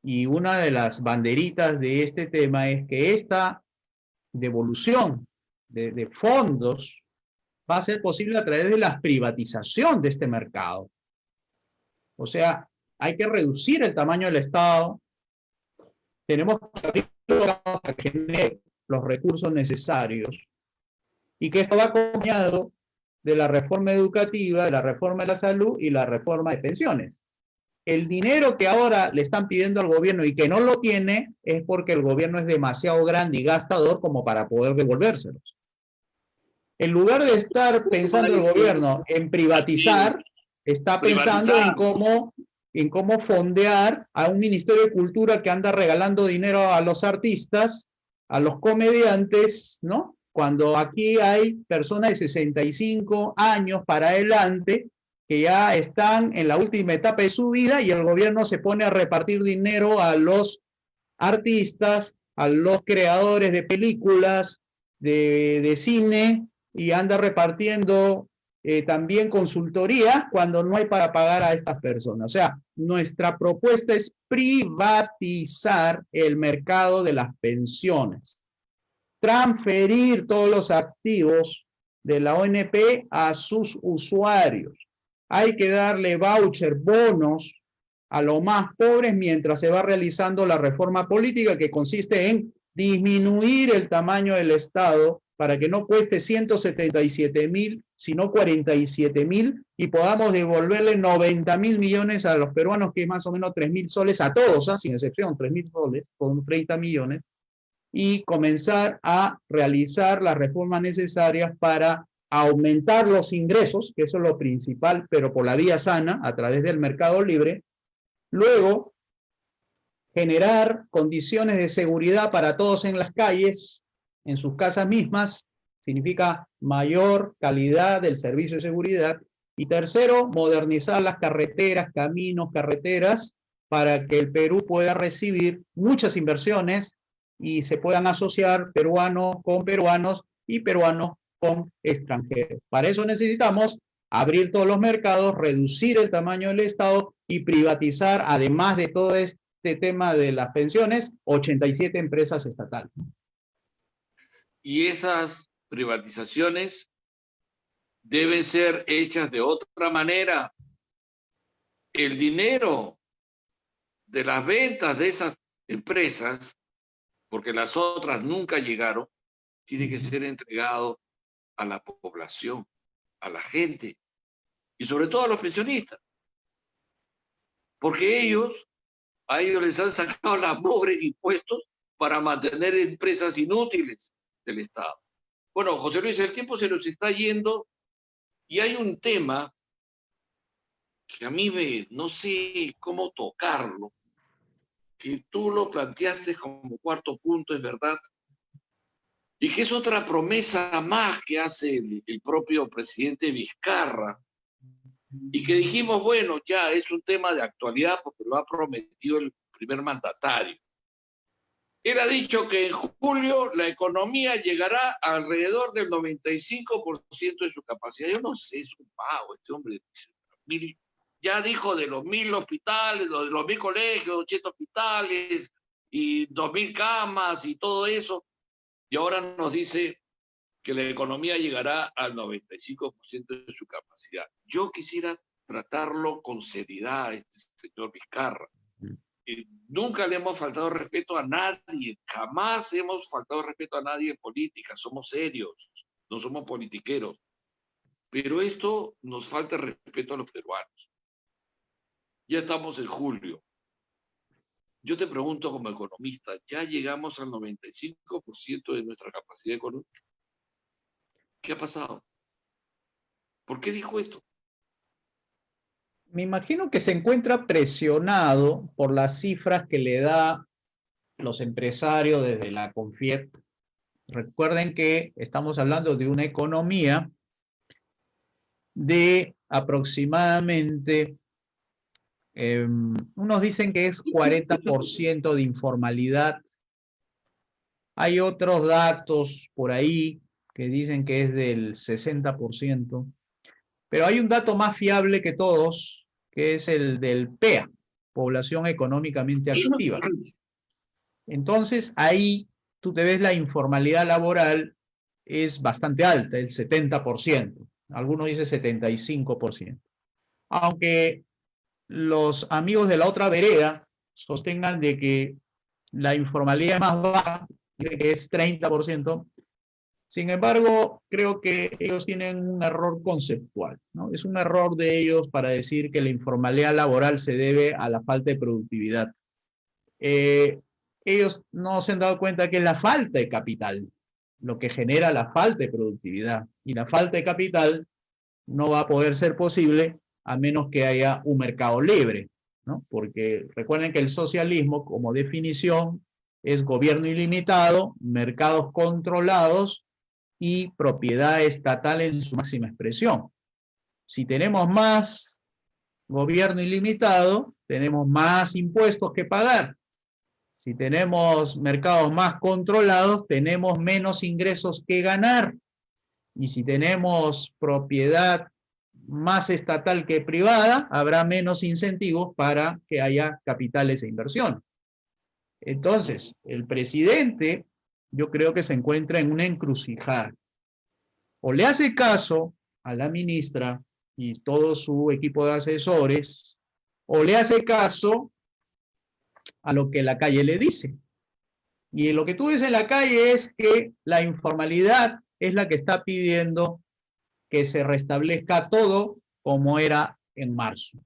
Speaker 2: Y una de las banderitas de este tema es que esta devolución de fondos va a ser posible a través de la privatización de este mercado. O sea, hay que reducir el tamaño del Estado. Tenemos que tener los recursos necesarios y que esto va acompañado de la reforma educativa, de la reforma de la salud y la reforma de pensiones. El dinero que ahora le están pidiendo al gobierno y que no lo tiene es porque el gobierno es demasiado grande y gastador como para poder devolvérselos. En lugar de estar pensando el gobierno en privatizar, está pensando en cómo fondear a un Ministerio de Cultura que anda regalando dinero a los artistas, a los comediantes, ¿no? Cuando aquí hay personas de 65 años para adelante que ya están en la última etapa de su vida y el gobierno se pone a repartir dinero a los artistas, a los creadores de películas, de cine, y anda repartiendo también consultoría cuando no hay para pagar a estas personas. O sea, nuestra propuesta es privatizar el mercado de las pensiones, transferir todos los activos de la ONP a sus usuarios. Hay que darle voucher, bonos a los más pobres mientras se va realizando la reforma política que consiste en disminuir el tamaño del Estado para que no cueste 177.000, sino 47.000, y podamos devolverle 90.000 millones a los peruanos, que es más o menos 3.000 soles a todos, sin excepción, 3.000 soles, con 30 millones, y comenzar a realizar las reformas necesarias para aumentar los ingresos, que eso es lo principal, pero por la vía sana, a través del mercado libre. Luego, generar condiciones de seguridad para todos en las calles, en sus casas mismas, significa mayor calidad del servicio de seguridad. Y tercero, modernizar las carreteras, caminos, carreteras, para que el Perú pueda recibir muchas inversiones y se puedan asociar peruanos con peruanos y peruanos con extranjeros. Para eso necesitamos abrir todos los mercados, reducir el tamaño del Estado y privatizar, además de todo este tema de las pensiones, 87 empresas estatales.
Speaker 1: Y esas privatizaciones deben ser hechas de otra manera. El dinero de las ventas de esas empresas, porque las otras nunca llegaron, tiene que ser entregado a la población, a la gente, y sobre todo a los pensionistas. Porque a ellos les han sacado la mugre en impuestos para mantener empresas inútiles del Estado. Bueno, José Luis, el tiempo se nos está yendo y hay un tema que a mí no sé cómo tocarlo, que tú lo planteaste como cuarto punto, es verdad, y que es otra promesa más que hace el propio presidente Vizcarra, y que dijimos, bueno, ya es un tema de actualidad porque lo ha prometido el primer mandatario. Él ha dicho que en julio la economía llegará alrededor del 95% de su capacidad. Yo no sé, es un pago este hombre. Ya dijo de los 1.000 hospitales, de los 1.000 colegios, 80 hospitales y 2.000 camas y todo eso. Y ahora nos dice que la economía llegará al 95% de su capacidad. Yo quisiera tratarlo con seriedad a este señor Vizcarra. Nunca le hemos faltado respeto a nadie, jamás hemos faltado respeto a nadie en política, somos serios, no somos politiqueros. Pero esto nos falta respeto a los peruanos. Ya estamos en julio. Yo te pregunto como economista, ¿ya llegamos al 95% de nuestra capacidad económica? ¿Qué ha pasado? ¿Por qué dijo esto?
Speaker 2: Me imagino que se encuentra presionado por las cifras que le da los empresarios desde la CONFIEP. Recuerden que estamos hablando de una economía de aproximadamente, unos dicen que es 40% de informalidad. Hay otros datos por ahí que dicen que es del 60%. Pero hay un dato más fiable que todos, que es el del PEA, población económicamente activa. Entonces, ahí tú te ves la informalidad laboral es bastante alta, el 70%. Algunos dicen 75%. Aunque los amigos de la otra vereda sostengan de que la informalidad es más baja, de que es 30%, sin embargo, creo que ellos tienen un error conceptual, ¿no? Es un error de ellos para decir que la informalidad laboral se debe a la falta de productividad. Ellos no se han dado cuenta que es la falta de capital lo que genera la falta de productividad. Y la falta de capital no va a poder ser posible a menos que haya un mercado libre, ¿no? Porque recuerden que el socialismo, como definición, es gobierno ilimitado, mercados controlados y propiedad estatal en su máxima expresión. Si tenemos más gobierno ilimitado, tenemos más impuestos que pagar. Si tenemos mercados más controlados, tenemos menos ingresos que ganar. Y si tenemos propiedad más estatal que privada, habrá menos incentivos para que haya capitales e inversión. Entonces, el presidente, yo creo que se encuentra en una encrucijada. O le hace caso a la ministra y todo su equipo de asesores, o le hace caso a lo que la calle le dice. Y lo que tú ves en la calle es que la informalidad es la que está pidiendo que se restablezca todo como era en marzo.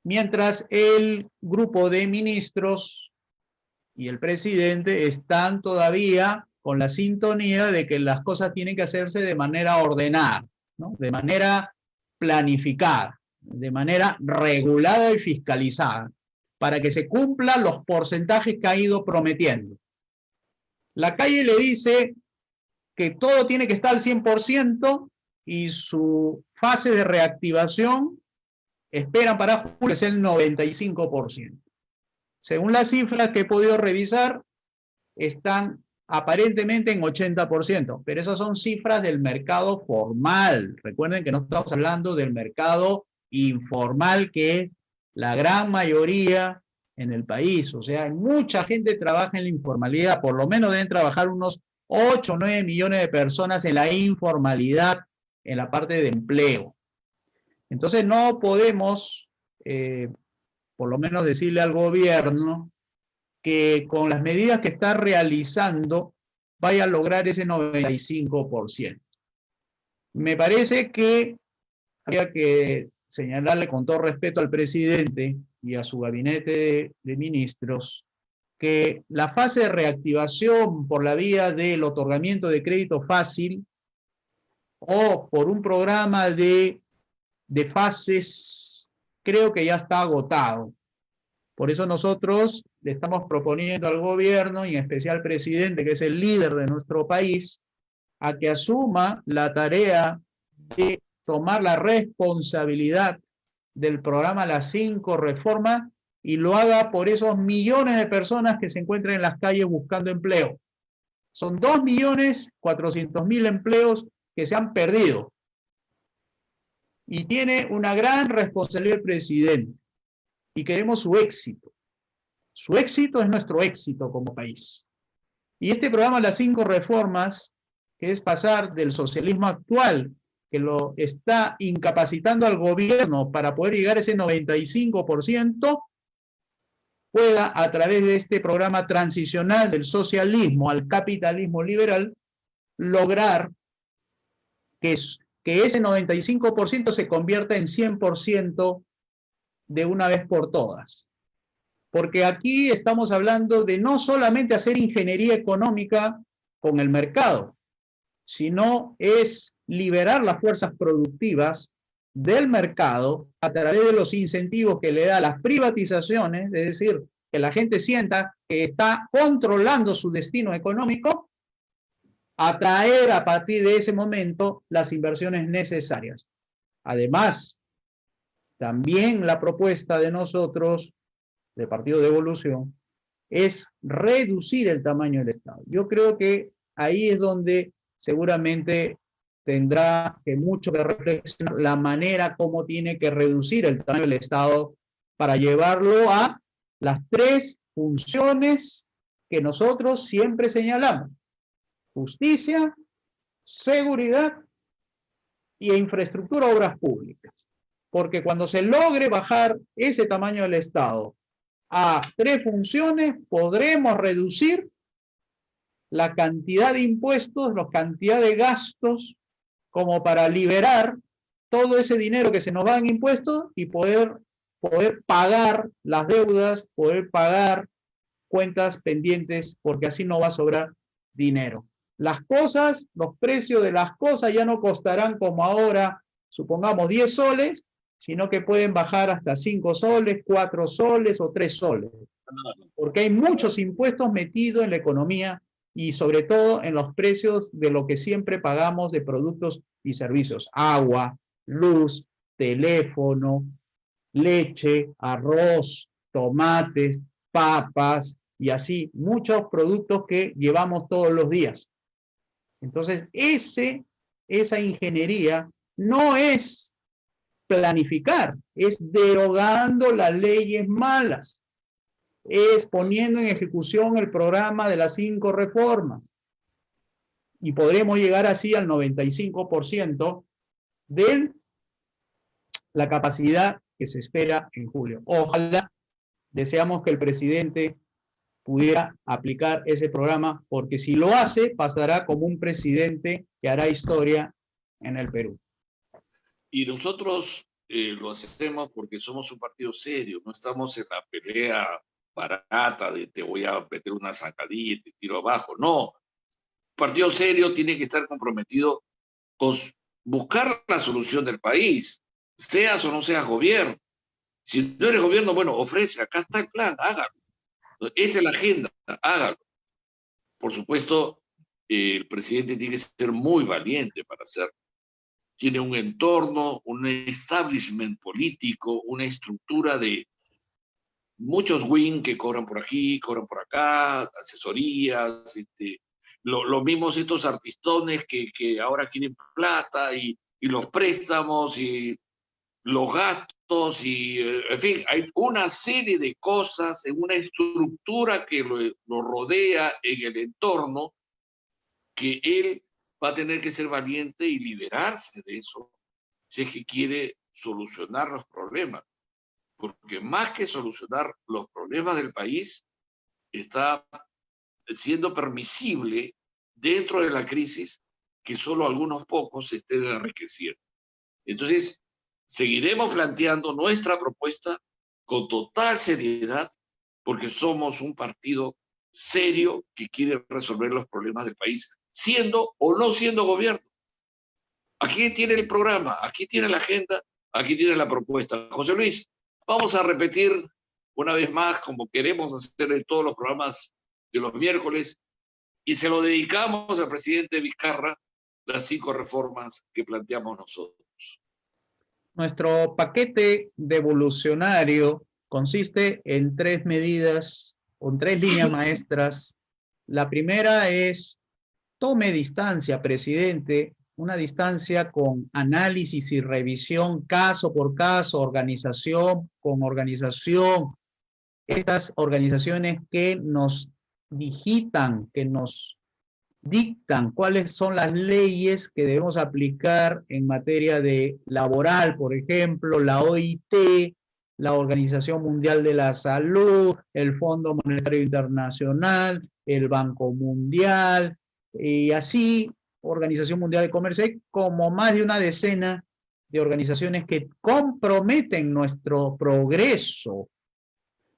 Speaker 2: Mientras el grupo de ministros y el presidente están todavía con la sintonía de que las cosas tienen que hacerse de manera ordenada, ¿no? De manera planificada, de manera regulada y fiscalizada, para que se cumplan los porcentajes que ha ido prometiendo. La calle le dice que todo tiene que estar al 100% y su fase de reactivación esperan para julio es el 95%. Según las cifras que he podido revisar, están aparentemente en 80%, pero esas son cifras del mercado formal. Recuerden que no estamos hablando del mercado informal, que es la gran mayoría en el país. O sea, mucha gente trabaja en la informalidad, por lo menos deben trabajar unos 8 o 9 millones de personas en la informalidad, en la parte de empleo. Entonces no podemos, por lo menos decirle al gobierno, que con las medidas que está realizando vaya a lograr ese 95%. Me parece que habría que señalarle con todo respeto al presidente y a su gabinete de ministros que la fase de reactivación por la vía del otorgamiento de crédito fácil o por un programa de fases, creo que ya está agotado. Por eso nosotros le estamos proponiendo al gobierno, y en especial al presidente, que es el líder de nuestro país, a que asuma la tarea de tomar la responsabilidad del programa Las 5 Reformas y lo haga por esos millones de personas que se encuentran en las calles buscando empleo. Son 2.400.000 empleos que se han perdido. Y tiene una gran responsabilidad el presidente. Y queremos su éxito. Su éxito es nuestro éxito como país. Y este programa, Las 5 Reformas, que es pasar del socialismo actual, que lo está incapacitando al gobierno para poder llegar a ese 95%, pueda, a través de este programa transicional del socialismo al capitalismo liberal, lograr que ese 95% se convierta en 100% de una vez por todas. Porque aquí estamos hablando de no solamente hacer ingeniería económica con el mercado, sino es liberar las fuerzas productivas del mercado a través de los incentivos que le da las privatizaciones, es decir, que la gente sienta que está controlando su destino económico, atraer a partir de ese momento las inversiones necesarias. Además, también la propuesta de nosotros, del Partido de Evolución, es reducir el tamaño del Estado. Yo creo que ahí es donde seguramente tendrá que mucho que reflexionar la manera como tiene que reducir el tamaño del Estado para llevarlo a las 3 funciones que nosotros siempre señalamos: justicia, seguridad e infraestructura, obras públicas. Porque cuando se logre bajar ese tamaño del Estado a 3 funciones, podremos reducir la cantidad de impuestos, la cantidad de gastos, como para liberar todo ese dinero que se nos va en impuestos y poder pagar las deudas, poder pagar cuentas pendientes, porque así no va a sobrar dinero. Las cosas, los precios de las cosas ya no costarán como ahora, supongamos 10 soles, sino que pueden bajar hasta 5 soles, 4 soles o 3 soles. Porque hay muchos impuestos metidos en la economía y sobre todo en los precios de lo que siempre pagamos de productos y servicios: agua, luz, teléfono, leche, arroz, tomates, papas y así muchos productos que llevamos todos los días. Entonces, esa ingeniería no es planificar, es derogando las leyes malas, es poniendo en ejecución el programa de las 5 reformas. Y podremos llegar así al 95% de la capacidad que se espera en julio. Ojalá, deseamos que el presidente pudiera aplicar ese programa, porque si lo hace, pasará como un presidente que hará historia en el Perú.
Speaker 1: Y nosotros lo hacemos porque somos un partido serio, no estamos en la pelea barata de te voy a meter una zancadilla y te tiro abajo. No, un partido serio tiene que estar comprometido con buscar la solución del país, seas o no seas gobierno. Si no eres gobierno, bueno, ofrece, acá está el plan, hágalo. Esta es la agenda, hágalo. Por supuesto, el presidente tiene que ser muy valiente para hacerlo. Tiene un entorno, un establishment político, una estructura de muchos wing que cobran por aquí, cobran por acá, asesorías, los mismos estos artistones que ahora quieren plata y los préstamos y los gastos y, en fin, hay una serie de cosas en una estructura que lo rodea en el entorno que él va a tener que ser valiente y liberarse de eso si es que quiere solucionar los problemas. Porque más que solucionar los problemas del país, está siendo permisible dentro de la crisis que solo algunos pocos se estén enriqueciendo. Entonces, seguiremos planteando nuestra propuesta con total seriedad, porque somos un partido serio que quiere resolver los problemas del país, siendo o no siendo gobierno. Aquí tiene el programa, aquí tiene la agenda, aquí tiene la propuesta. José Luis, vamos a repetir una vez más, como queremos hacer en todos los programas de los miércoles, y se lo dedicamos al presidente Vizcarra, las 5 reformas que planteamos nosotros.
Speaker 2: Nuestro paquete devolucionario consiste en 3 medidas, o en 3 líneas maestras. La primera es: tome distancia, presidente, una distancia con análisis y revisión caso por caso, organización con organización. Estas organizaciones que nos digitan, que nos dictan cuáles son las leyes que debemos aplicar en materia de laboral, por ejemplo, la OIT, la Organización Mundial de la Salud, el Fondo Monetario Internacional, el Banco Mundial, y así, Organización Mundial de Comercio, como más de una decena de organizaciones que comprometen nuestro progreso,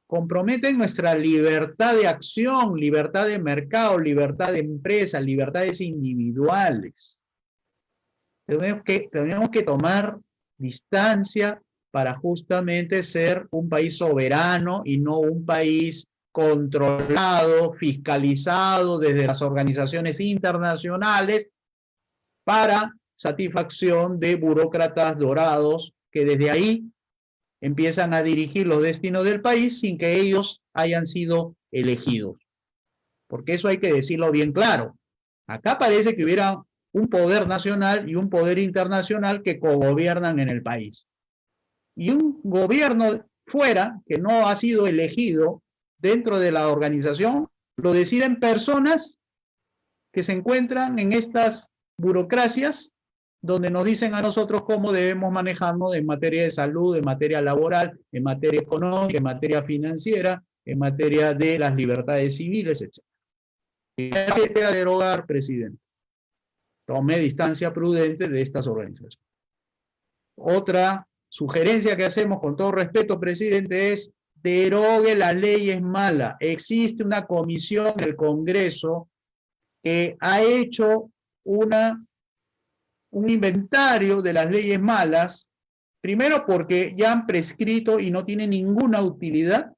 Speaker 2: comprometen nuestra libertad de acción, libertad de mercado, libertad de empresa, libertades individuales. Tenemos que tomar distancia para justamente ser un país soberano y no un país controlado, fiscalizado desde las organizaciones internacionales para satisfacción de burócratas dorados que desde ahí empiezan a dirigir los destinos del país sin que ellos hayan sido elegidos. Porque eso hay que decirlo bien claro. Acá parece que hubiera un poder nacional y un poder internacional que cogobiernan en el país. Y un gobierno fuera, que no ha sido elegido dentro de la organización, lo deciden personas que se encuentran en estas burocracias donde nos dicen a nosotros cómo debemos manejarnos en materia de salud, en materia laboral, en materia económica, en materia financiera, en materia de las libertades civiles, etc. ¿Qué te va a derogar, presidente? Tome distancia prudente de estas organizaciones. Otra sugerencia que hacemos con todo respeto, presidente, es derogue las leyes malas. Existe una comisión del Congreso que ha hecho un inventario de las leyes malas, primero porque ya han prescrito y no tienen ninguna utilidad,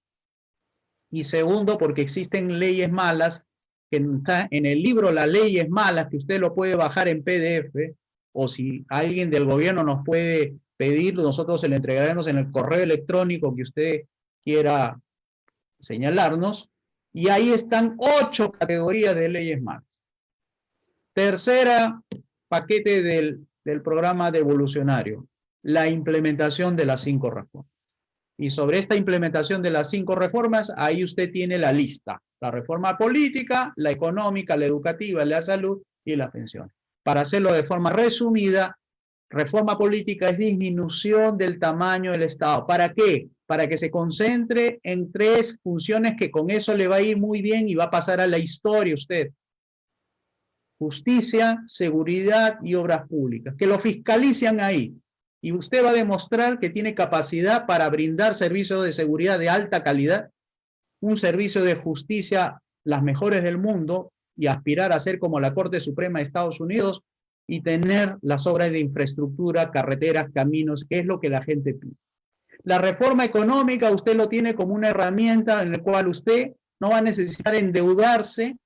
Speaker 2: y segundo porque existen leyes malas que está en el libro Las Leyes Malas, que usted lo puede bajar en PDF, o si alguien del gobierno nos puede pedir, nosotros se lo entregaremos en el correo electrónico que usted quiera señalarnos, y ahí están 8 categorías de leyes malas. Tercera paquete del programa devolucionario, la implementación de las 5 reformas. Y sobre esta implementación de las 5 reformas, ahí usted tiene la lista. La reforma política, la económica, la educativa, la salud y la pensión. Para hacerlo de forma resumida, reforma política es disminución del tamaño del Estado. ¿Para qué? para que se concentre en 3 funciones que con eso le va a ir muy bien y va a pasar a la historia usted. Justicia, seguridad y obras públicas. Que lo fiscalicen ahí. Y usted va a demostrar que tiene capacidad para brindar servicios de seguridad de alta calidad, un servicio de justicia, las mejores del mundo, y aspirar a ser como la Corte Suprema de Estados Unidos, y tener las obras de infraestructura, carreteras, caminos, que es lo que la gente pide. La reforma económica usted lo tiene como una herramienta en la cual usted no va a necesitar endeudarse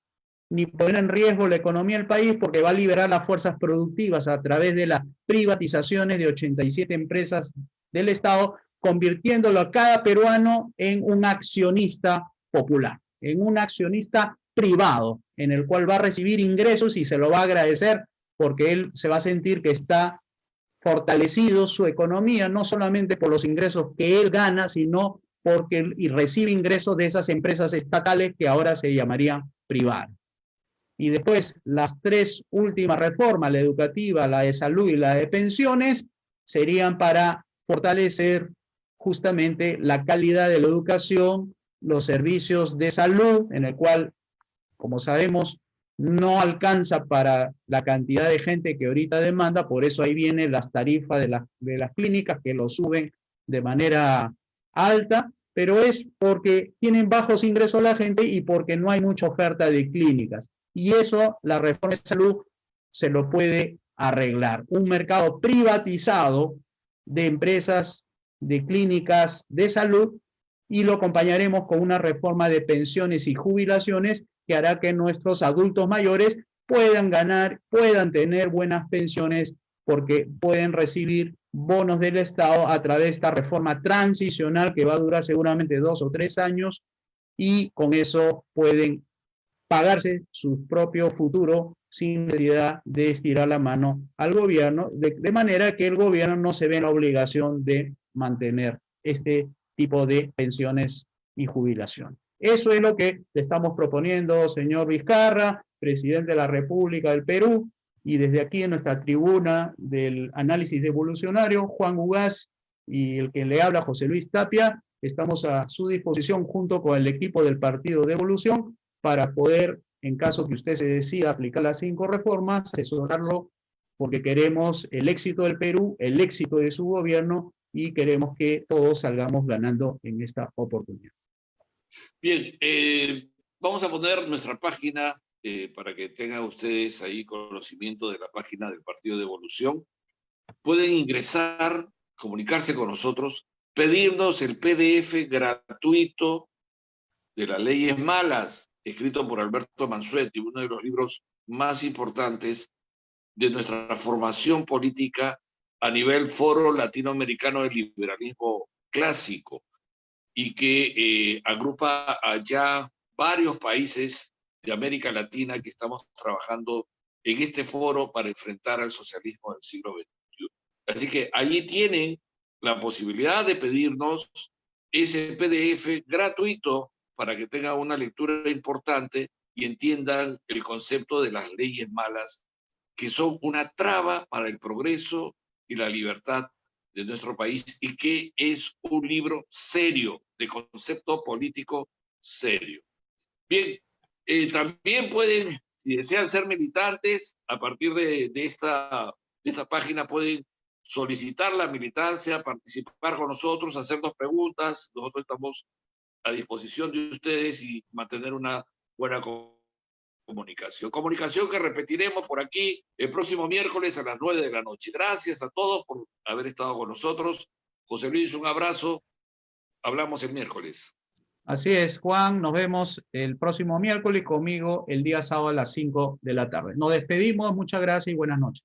Speaker 2: ni poner en riesgo la economía del país, porque va a liberar las fuerzas productivas a través de las privatizaciones de 87 empresas del Estado, convirtiéndolo a cada peruano en un accionista popular, en un accionista privado, en el cual va a recibir ingresos y se lo va a agradecer porque él se va a sentir que está fortalecido su economía, no solamente por los ingresos que él gana, sino porque y recibe ingresos de esas empresas estatales que ahora se llamarían privadas. Y después, las 3 últimas reformas, la educativa, la de salud y la de pensiones, serían para fortalecer justamente la calidad de la educación, los servicios de salud, en el cual, como sabemos, no alcanza para la cantidad de gente que ahorita demanda, por eso ahí vienen las tarifas de las clínicas que lo suben de manera alta, pero es porque tienen bajos ingresos la gente y porque no hay mucha oferta de clínicas. Y eso la reforma de salud se lo puede arreglar. Un mercado privatizado de empresas, de clínicas de salud, y lo acompañaremos con una reforma de pensiones y jubilaciones que hará que nuestros adultos mayores puedan ganar, puedan tener buenas pensiones, porque pueden recibir bonos del Estado a través de esta reforma transicional que va a durar seguramente 2 o 3 años, y con eso pueden pagarse su propio futuro sin necesidad de estirar la mano al gobierno, de manera que el gobierno no se ve en la obligación de mantener este tipo de pensiones y jubilación. Eso es lo que le estamos proponiendo, señor Vizcarra, presidente de la República del Perú, y desde aquí en nuestra tribuna del análisis evolucionario, Juan Ugaz y el que le habla, José Luis Tapia, estamos a su disposición junto con el equipo del Partido de Evolución para poder, en caso que usted se decida aplicar las 5 reformas, asesorarlo, porque queremos el éxito del Perú, el éxito de su gobierno, y queremos que todos salgamos ganando en esta oportunidad.
Speaker 1: Bien, vamos a poner nuestra página para que tengan ustedes ahí conocimiento de la página del Partido de Evolución. Pueden ingresar, comunicarse con nosotros, pedirnos el PDF gratuito de las leyes malas, escrito por Alberto Mansuetti, uno de los libros más importantes de nuestra formación política a nivel foro latinoamericano del liberalismo clásico, y que agrupa allá varios países de América Latina que estamos trabajando en este foro para enfrentar al socialismo del siglo XXI. Así que allí tienen la posibilidad de pedirnos ese PDF gratuito para que tengan una lectura importante y entiendan el concepto de las leyes malas, que son una traba para el progreso y la libertad de nuestro país, y que es un libro serio, de concepto político serio. Bien, también pueden, si desean ser militantes, a partir de esta página pueden solicitar la militancia, participar con nosotros, hacernos preguntas. Nosotros estamos a disposición de ustedes y mantener una buena comunicación. Comunicación que repetiremos por aquí el próximo miércoles a las 9 de la noche. Gracias a todos por haber estado con nosotros. José Luis, un abrazo. Hablamos el miércoles.
Speaker 2: Así es, Juan. Nos vemos el próximo miércoles, conmigo el día sábado a las 5 de la tarde. Nos despedimos. Muchas gracias y buenas noches.